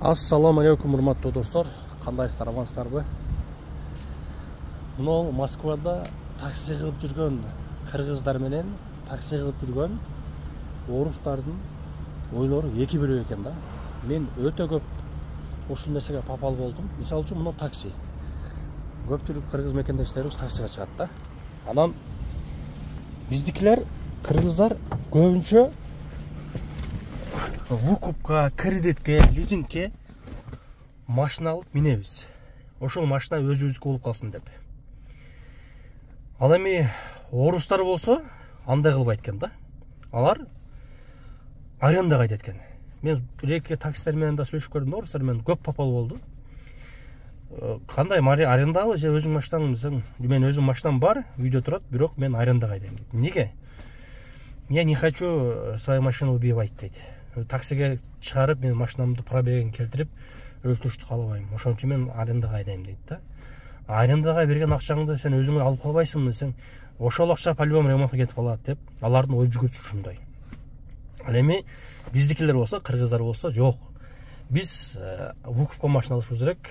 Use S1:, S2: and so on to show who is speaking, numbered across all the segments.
S1: Ассаламу алейкум, урматтуу достор. Кандайсыздар, амансыздарбы? Мына Москвада такси кылып жүргөн кыргыздар менен такси кылып жүргөн орустардын ойлору эки бөлөк экен да. Мен өтө көп ушул нерсеге папал болдум. Мисалы үчүн мына такси. Көпчүлүк кыргыз мекендештерибиз таксиге чыгат да. Анан биздикилер кыргыздар көбүнчө выкупка, кредитке, лизингке машина алып минебиз. Ошол машина өзүбүздүкү болуп калсын деп. Ал эми орустар болсо андай кылбайт экен да. Алар арендага айтат экен. Мен бир-эки таксистер менен да сүйлөшүп көрдүм, орустар менен көп попал болду. Кандай арендабы же өзүң машинаң десең, мен өзүм машинам бар, үйдө турат, бирок мен арендага айдайм дейт. Неге? Я не хочу свою машину убивать дейт. Таксиге чыгарып, мен машинамды пробегин келтирип, өлтүрүштү каалабайм. Ошон үчүн мен арендага айдайм дейт да. Арендага берген акчаңды сен өзүңө алып калбайсыңбы десең, ошол акча по-любому ремонтка кетип калат деп, алардын ой жүгүртүшү ушундай. Ал эми биздикилер болсо, кыргыздар болсо, жок. Биз выкупка машина алышыбыз керек,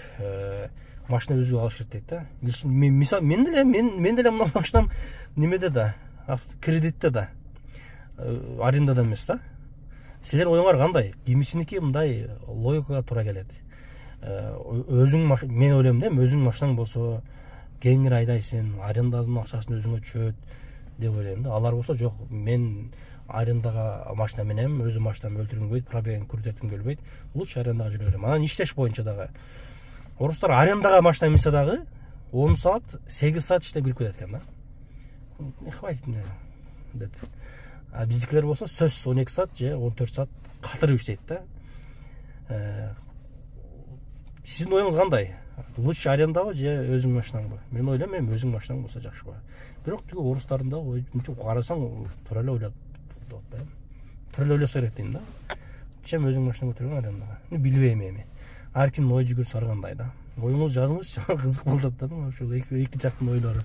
S1: машина өзү алыш керек дейт да. Мен деле мына машинам немеде да, кредитте да, арендада эмес да. Силер оюңар кандай? Кимисиники мындай логикага туура келет. Мен ойлойм да, өзүң машинаң болсо, кеңири айдайсың, арендадын акчасын өзүңө түшөт деп ойлойм да. Алар болсо жок, мен арендага машина менем, өзүм машинамды өлтүргүм келбейт, пробегин күрөтөткүм келбейт. Лучше арендага жүрө берем. Анан иштеш боюнча дагы орустар арендага машина минсе дагы 10 саат, 8 саат иштеп келип кетет экен да. Не хватит мне деп. А биздикилер болсо сөз 12 саат же 14 саат катырып иштейт да. Сиздин оюңуз кандай? Лучше арендабы же өзүң машинаңбы? Мен ойлойм, өзүң машинаң болсо жакшы бар. Бирок тиги орустардын да мынтип карасаң туура эле ойлоп атпайбы? Туура эле ойлосо керек дейм да. Чем өзүң машина өтүргөн арендага? Билбейм эми. Ар кимдин ой жүгүрүшү ар кандай да. Оюңузду жазыңызчы, кызык болуп атат да ушул эки жактын ойлору.